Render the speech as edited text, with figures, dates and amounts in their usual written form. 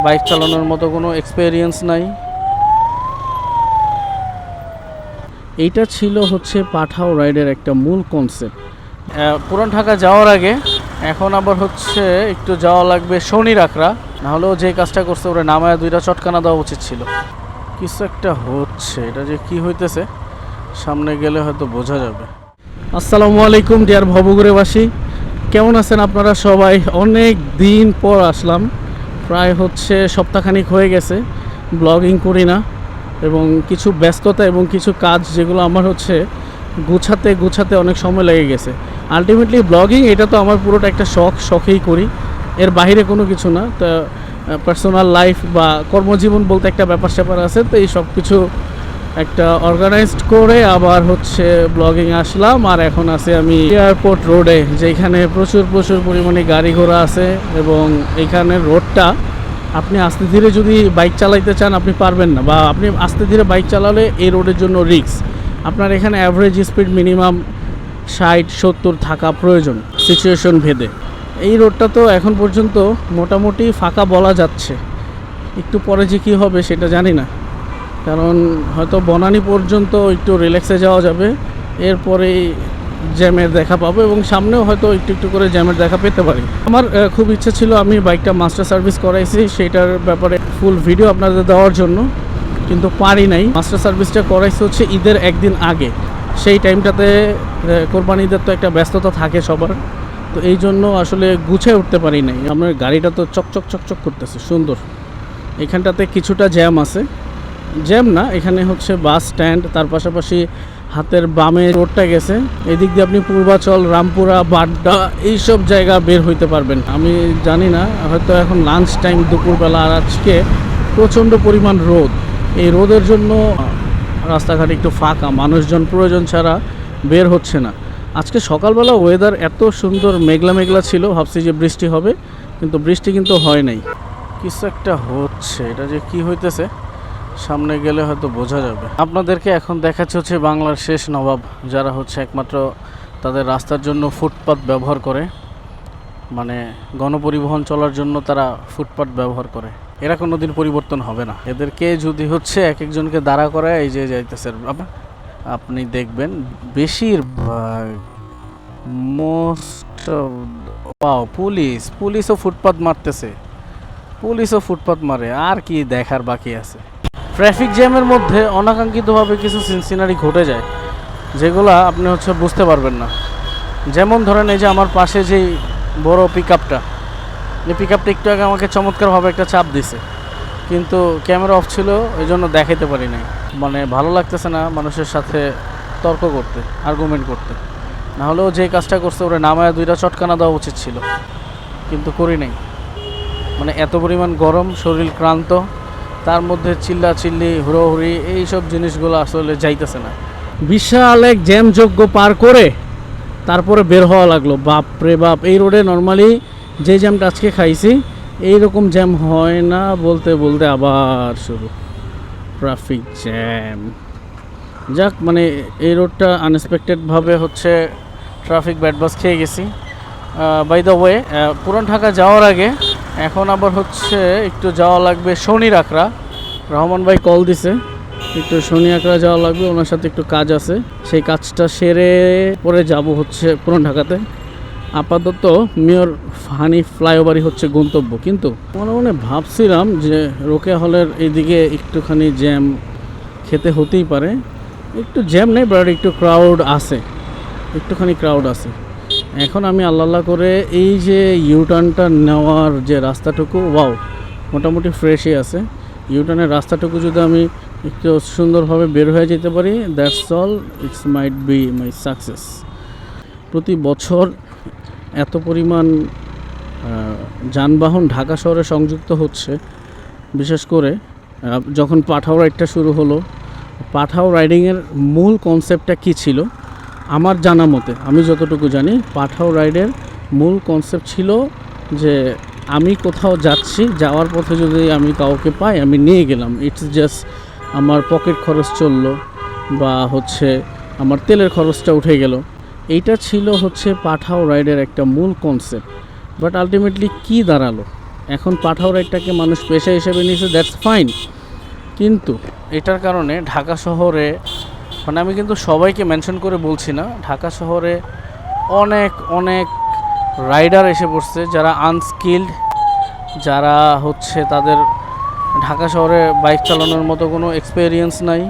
Bike চালানোর মতো কোনো এক্সপেরিয়েন্স নাই। এইটা ছিল হচ্ছে পাঠাও রাইডের একটা মূল কনসেপ্ট। পুরান ঢাকা যাওয়ার আগে এখন আবার হচ্ছে একটু যাওয়া লাগবে শনি রাখরা, নাহলেও যে কাজটা করছে ওরা নামায় দুইটা চটকানা দেওয়া উচিত ছিল। কিছু একটা হচ্ছে, এটা যে কি হইতেছে সামনে গেলে হয়তো বোঝা যাবে। আসসালামু আলাইকুম ডিয়ার ভবঘুরেবাসী, কেমন আছেন আপনারা সবাই? অনেক দিন পর আসলাম, প্রায় হচ্ছে সপ্তাহখানিক হয়ে গেছে ব্লগিং করি না, এবং কিছু ব্যস্ততা এবং কিছু কাজ যেগুলো আমার হচ্ছে গুছাতে অনেক সময় লেগে গেছে। আলটিমেটলি ব্লগিং এটা তো আমার পুরোটা একটা শখেই করি, এর বাইরে কোনো কিছু না। তো পার্সোনাল লাইফ বা কর্মজীবন বলতে একটা ব্যাপার স্যাপার আছে, তো এই সব কিছু একটা অর্গানাইজড করে আবার হচ্ছে ব্লগিং আসলাম। আর এখন আছে আমি এয়ারপোর্ট রোডে, যেখানে প্রচুর পরিমাণে গাড়ি ঘোড়া আছে, এবং এইখানে রোডটা আপনি আস্তে ধীরে যদি বাইক চালাইতে চান আপনি পারবেন না, বা আপনি আস্তে ধীরে বাইক চালালে এই রোডের জন্য রিস্ক। আপনার এখানে অ্যাভারেজ স্পিড মিনিমাম 60-70 থাকা প্রয়োজন সিচুয়েশন ভেদে। এই রোডটা তো এখন পর্যন্ত মোটামুটি ফাঁকা বলা যাচ্ছে, একটু পরে যে কী হবে সেটা জানি না, কারণ হয়তো বনানী পর্যন্ত একটু রিল্যাক্সে যাওয়া যাবে, এরপরেই জ্যামের দেখা পাবো, এবং সামনেও হয়তো একটু করে জ্যামের দেখা পেতে পারি। আমার খুব ইচ্ছা ছিল আমি বাইকটা মাস্টার সার্ভিস করাইছি, সেইটার ব্যাপারে ফুল ভিডিও আপনাদের দেওয়ার জন্য, কিন্তু পারি নাই। মাস্টার সার্ভিসটা করাইছি হচ্ছে ঈদের একদিন আগে, সেই টাইমটাতে কোরবানি ঈদের তো একটা ব্যস্ততা থাকে সবার, তো এই জন্য আসলে গুছিয়ে উঠতে পারি নাই। আমার গাড়িটা তো চকচক করতেছে সুন্দর। এখানটাতে কিছুটা জ্যাম আছে, জ্যাম না, এখানে হচ্ছে বাস স্ট্যান্ড, তার পাশাপাশি হাতের বামে রোডটা গেছে, এদিক দিয়ে আপনি পূর্বাচল, রামপুরা, বাড্ডা এইসব জায়গা বের হইতে পারবেন। আমি জানি না, হয়তো এখন লাঞ্চ টাইম দুপুরবেলা, আর আজকে প্রচণ্ড পরিমাণ রোদ, এই রোদের জন্য রাস্তাঘাট একটু ফাঁকা, মানুষজন প্রয়োজন ছাড়া বের হচ্ছে না। আজকে সকালবেলা ওয়েদার এত সুন্দর, মেঘলা ছিল, ভাবছি যে বৃষ্টি হবে, কিন্তু বৃষ্টি কিন্তু হয় নাই। কিছু একটা হচ্ছে, এটা যে কি হইতেছে সামনে গেলে হয়তো বোঝা যাবে। আপনাদেরকে এখন দেখাচ্ছে হচ্ছে বাংলার শেষ নবাব, যারা হচ্ছে একমাত্র তাদের রাস্তার জন্য ফুটপাত ব্যবহার করে, মানে গণপরিবহন চলার জন্য তারা ফুটপাত ব্যবহার করে। এরা কোনো দিন পরিবর্তন হবে না। এদেরকে যদি হচ্ছে এক একজনকে দাঁড়া করায় এই যে যাইতেছে, আপনি দেখবেন বেশিরভাগ মোস্ট পুলিশও ফুটপাত মারতেছে, পুলিশও ফুটপাত মারে, আর কি দেখার বাকি আছে। ট্রাফিক জ্যামের মধ্যে অনাকাঙ্ক্ষিতভাবে কিছু সিনারি ঘটে যায়, যেগুলো আপনি হচ্ছে বুঝতে পারবেন না। যেমন ধরেন এই যে আমার পাশে যেই বড় পিকআপটা, এই পিকআপটা একটু আগে আমাকে চমৎকারভাবে একটা চাপ দিছে, কিন্তু ক্যামেরা অফ ছিল, এই জন্য দেখাইতে পারি নাই। মানে ভালো লাগতেছে না মানুষের সাথে তর্ক করতে, আর্গুমেন্ট করতে, নাহলেও যে কাজটা করছে ওরা নামায় দুইটা চটকানা দেওয়া উচিত ছিল, কিন্তু করি নাই। মানে এত পরিমাণ গরম, শরীর ক্লান্ত, তার মধ্যে চিল্লাচিল্লি, হুড়োহুড়ি, এইসব জিনিসগুলো আসলে যাইতেছে না। বিশাল এক জ্যামযোগ্য পার করে তারপরে বের হওয়া লাগলো। বাপরে বাপ, এই রোডে নর্মালি যে জ্যামটা আজকে খাইছি এইরকম জ্যাম হয় না, বলতে আবার শুরু ট্রাফিক জ্যাম। যাক, মানে এই রোডটা আনএক্সপেক্টেডভাবে হচ্ছে ট্রাফিক ব্যাডবাস খেয়ে গেছি। বাই দ্য ওয়ে, পুরান ঢাকা যাওয়ার আগে এখন আবার হচ্ছে একটু যাওয়া লাগবে শনি রাখরা। রহমান ভাই কল দিছে, একটু শনি রাখরা যাওয়া লাগবে, ওনার সাথে একটু কাজ আছে, সেই কাজটা সেরে পরে যাব হচ্ছে পুরান ঢাকাতে। আপাতত মেয়র ফানি ফ্লাইওভারই হচ্ছে গন্তব্য, কিন্তু মনে ভাবছিলাম যে রোকেয়া হলের এইদিকে একটুখানি জ্যাম খেতে হতেই পারে। একটু জ্যাম নেই, বাট একটু একটুখানি ক্রাউড আছে। এখন আমি আল্লাহ করে এই যে ইউটার্নটা নেওয়ার যে রাস্তাটুকু, ওয়াও, মোটামুটি ফ্রেশই আছে। ইউটার্নের রাস্তাটুকু যদি আমি একটু সুন্দরভাবে বের হয়ে যেতে পারি, that's all, it's might be my success. প্রতি বছর এত পরিমাণ যানবাহন ঢাকা শহরে সংযুক্ত হচ্ছে, বিশেষ করে যখন পাঠাও রাইডটা শুরু হলো। পাঠাও রাইডিংয়ের মূল কনসেপ্টটা কী ছিল? আমার জানা মতে, আমি যতটুকু জানি, পাঠাও রাইডের মূল কনসেপ্ট ছিল যে আমি কোথাও যাচ্ছি, যাওয়ার পথে যদি আমি কাউকে পাই আমি নিয়ে গেলাম, ইটস জাস্ট আমার পকেট খরচ চললো, বা হচ্ছে আমার তেলের খরচটা উঠে গেল। এইটা ছিল হচ্ছে পাঠাও রাইডের একটা মূল কনসেপ্ট। বাট আলটিমেটলি কী দাঁড়ালো? এখন পাঠাও রাইডটাকে মানুষ পেশা হিসেবে নিয়েছে, দ্যাটস ফাইন। কিন্তু এটার কারণে ঢাকা শহরে, মানে আমি কিন্তু সবাইকে মেনশন করে বলছি না, ঢাকা শহরে অনেক অনেক রাইডার এসে পড়ছে যারা আনস্কিল্ড, যারা হচ্ছে তাদের ঢাকা শহরে বাইক চালানোর মতো কোনো এক্সপেরিয়েন্স নাই।